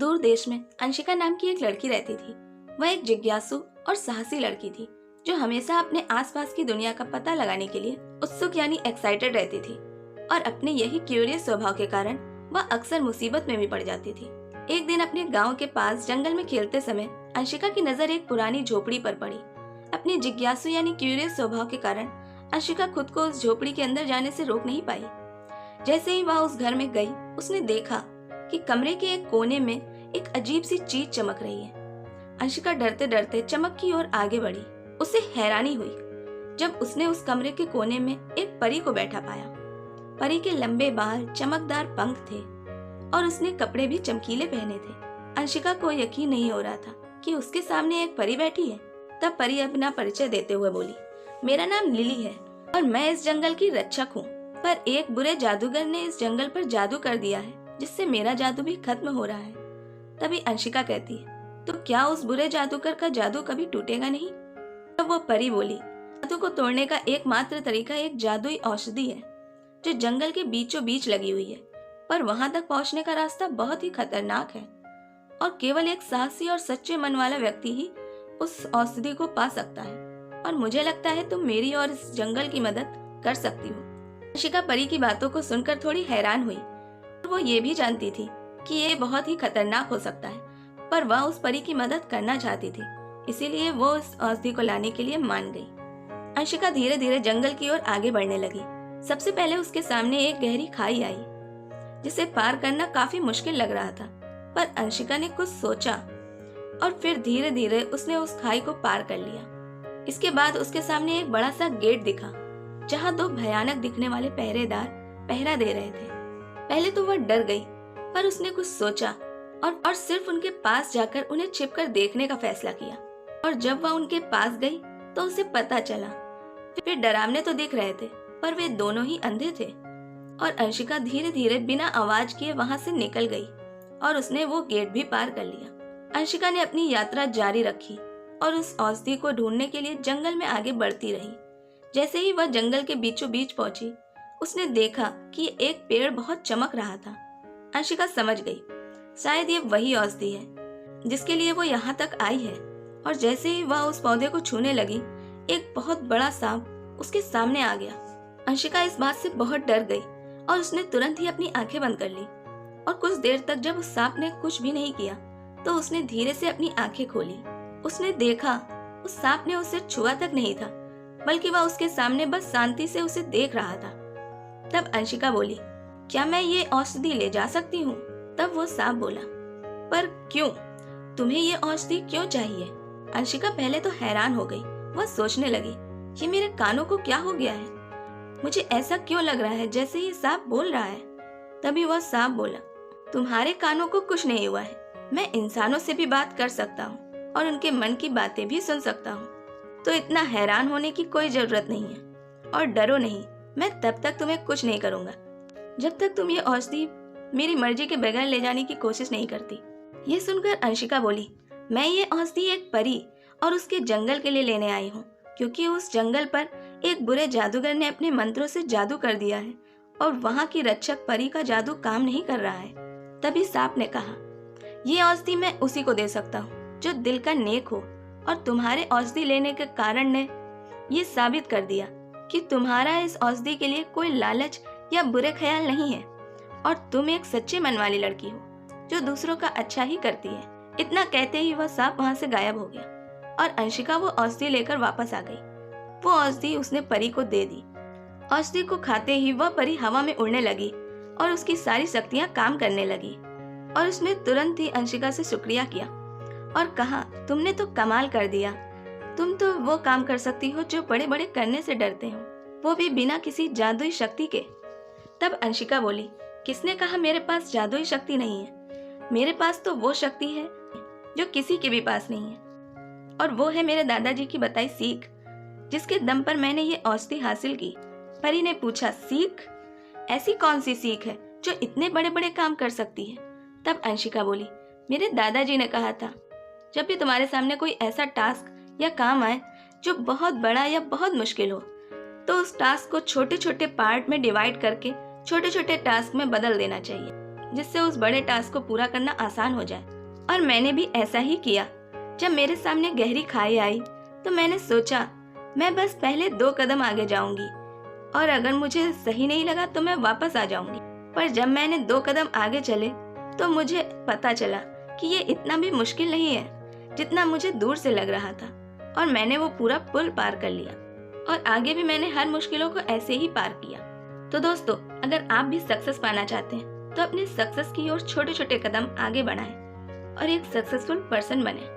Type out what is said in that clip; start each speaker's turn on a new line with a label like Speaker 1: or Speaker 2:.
Speaker 1: दूर देश में अंशिका नाम की एक लड़की रहती थी। वह एक जिज्ञासु और साहसी लड़की थी जो हमेशा अपने आसपास की दुनिया का पता लगाने के लिए उत्सुक यानी एक्साइटेड रहती थी, और अपने यही क्यूरियस स्वभाव के कारण वह अक्सर मुसीबत में भी पड़ जाती थी। एक दिन अपने गांव के पास जंगल में खेलते समय अंशिका की नजर एक पुरानी झोपड़ी पर पड़ी। अपने जिज्ञासु यानी क्यूरियस स्वभाव के कारण अंशिका खुद को उस झोपड़ी के अंदर जाने से रोक नहीं पाई। जैसे ही वह उस घर में गई, उसने देखा कि कमरे के एक कोने में एक अजीब सी चीज चमक रही है। अंशिका डरते डरते चमक की ओर आगे बढ़ी। उसे हैरानी हुई जब उसने उस कमरे के कोने में एक परी को बैठा पाया। परी के लंबे बाल, चमकदार पंख थे और उसने कपड़े भी चमकीले पहने थे। अंशिका को यकीन नहीं हो रहा था कि उसके सामने एक परी बैठी है। तब परी अपना परिचय देते हुए बोली, मेरा नाम लिली है और मैं इस जंगल की रक्षक हूँ, पर एक बुरे जादूगर ने इस जंगल पर जादू कर दिया है जिससे मेरा जादू भी खत्म हो रहा है। तभी अंशिका कहती है, तो क्या उस बुरे जादूगर का जादू कभी टूटेगा नहीं? तब वो परी बोली, जादू को तोड़ने का एकमात्र तरीका एक जादुई औषधि है जो जंगल के बीचों बीच लगी हुई है, पर वहां तक पहुंचने का रास्ता बहुत ही खतरनाक है और केवल एक साहसी और सच्चे मन वाला व्यक्ति ही उस औषधि को पा सकता है, और मुझे लगता है तुम मेरी और इस जंगल की मदद कर सकती हो। अंशिका परी की बातों को सुनकर थोड़ी हैरान हुई। वो ये भी जानती थी कि ये बहुत ही खतरनाक हो सकता है, पर वह उस परी की मदद करना चाहती थी, इसीलिए वो इस औषधि को लाने के लिए मान गई। अंशिका धीरे धीरे जंगल की ओर आगे बढ़ने लगी। सबसे पहले उसके सामने एक गहरी खाई आई जिसे पार करना काफी मुश्किल लग रहा था, पर अंशिका ने कुछ सोचा और फिर धीरे धीरे उसने उस खाई को पार कर लिया। इसके बाद उसके सामने एक बड़ा सा गेट दिखा जहाँ दो भयानक दिखने वाले पहरेदार पहरा दे रहे थे। पहले तो वह डर गई, पर उसने कुछ सोचा और सिर्फ उनके पास जाकर उन्हें छिपकर देखने का फैसला किया। और जब वह उनके पास गई तो उसे पता चला वे डरावने तो दिख रहे थे, पर वे दोनों ही अंधे थे। और अंशिका धीरे धीरे बिना आवाज किए वहां से निकल गई और उसने वो गेट भी पार कर लिया। अंशिका ने अपनी यात्रा जारी रखी और उस औषधि को ढूंढने के लिए जंगल में आगे बढ़ती रही। जैसे ही वह जंगल के बीचों बीच पहुंची, उसने देखा कि एक पेड़ बहुत चमक रहा था। अंशिका समझ गई, शायद ये वही औषधि है जिसके लिए वो यहाँ तक आई है। और जैसे ही वह उस पौधे को छूने लगी, एक बहुत बड़ा सांप उसके सामने आ गया। अंशिका इस बात से बहुत डर गई और उसने तुरंत ही अपनी आंखें बंद कर ली। और कुछ देर तक जब उस सांप ने कुछ भी नहीं किया तो उसने धीरे से अपनी आंखें खोली। उसने देखा उस सांप ने उसे छुआ तक नहीं था, बल्कि वह उसके सामने बस शांति से उसे देख रहा था। तब अंशिका बोली, क्या मैं ये औषधि ले जा सकती हूँ? तब वो सांप बोला, पर क्यों? तुम्हें ये औषधि क्यों चाहिए? अंशिका पहले तो हैरान हो गई। वह सोचने लगी, ये मेरे कानों को क्या हो गया है? मुझे ऐसा क्यों लग रहा है जैसे ये सांप बोल रहा है? तभी वह सांप बोला, तुम्हारे कानों को कुछ नहीं हुआ है। मैं इंसानों से भी बात कर सकता हूँ और उनके मन की बातें भी सुन सकता हूँ, तो इतना हैरान होने की कोई जरूरत नहीं है। और डरो नहीं, मैं तब तक तुम्हें कुछ नहीं करूँगा जब तक तुम ये औषधि मेरी मर्जी के बगैर ले जाने की कोशिश नहीं करती। ये सुनकर अंशिका बोली, मैं ये औषधि एक परी और उसके जंगल के लिए लेने आई हूँ, क्योंकि उस जंगल पर एक बुरे जादूगर ने अपने मंत्रों से जादू कर दिया है और वहाँ की रक्षक परी का जादू काम नहीं कर रहा है। तभी सांप ने कहा, ये औषधि मैं उसी को दे सकता हूँ जो दिल का नेक हो, और तुम्हारे औषधि लेने के कारण ने ये साबित कर दिया कि तुम्हारा इस औषधि के लिए कोई लालच या बुरे ख्याल नहीं है और तुम एक सच्चे मन वाली लड़की हो जो दूसरों का अच्छा ही करती है। इतना कहते ही वह सांप वहां से गायब हो गया और अंशिका वो औषधि लेकर वापस आ गई। वो औषधि उसने परी को दे दी। औषधि को खाते ही वह परी हवा में उड़ने लगी और उसकी सारी शक्तियां काम करने लगी। और उसने तुरंत ही अंशिका से शुक्रिया किया और कहा, तुमने तो कमाल कर दिया। तुम तो वो काम कर सकती हो जो बड़े बड़े करने से डरते हो, वो भी बिना किसी जादुई शक्ति के। तब अंशिका बोली, किसने कहा मेरे पास जादुई शक्ति नहीं है? मेरे पास तो वो शक्ति है जो किसी के भी पास नहीं है, और वो है मेरे दादाजी की बताई सीख, जिसके दम पर मैंने ये औषधि हासिल की। परी ने पूछा, सीख? ऐसी कौन सी सीख है जो इतने बड़े बड़े काम कर सकती है? तब अंशिका बोली, मेरे दादाजी ने कहा था, जब भी तुम्हारे सामने कोई ऐसा टास्क या काम आए जो बहुत बड़ा या बहुत मुश्किल हो, तो उस टास्क को छोटे छोटे पार्ट में डिवाइड करके छोटे छोटे टास्क में बदल देना चाहिए। जिससे उस बड़े टास्क को पूरा करना आसान हो जाए। और मैंने भी ऐसा ही किया। जब मेरे सामने गहरी खाई आई तो मैंने सोचा मैं बस पहले 2 कदम आगे जाऊंगी और अगर मुझे सही नहीं लगा तो मैं वापस आ जाऊंगी। पर जब मैंने 2 कदम आगे चले तो मुझे पता चला कि ये इतना भी मुश्किल नहीं है जितना मुझे दूर से लग रहा था, और मैंने वो पूरा पुल पार कर लिया। और आगे भी मैंने हर मुश्किलों को ऐसे ही पार किया। तो दोस्तों, अगर आप भी सक्सेस पाना चाहते हैं तो अपने सक्सेस की ओर छोटे छोटे कदम आगे बढ़ाएं और एक सक्सेसफुल पर्सन बने।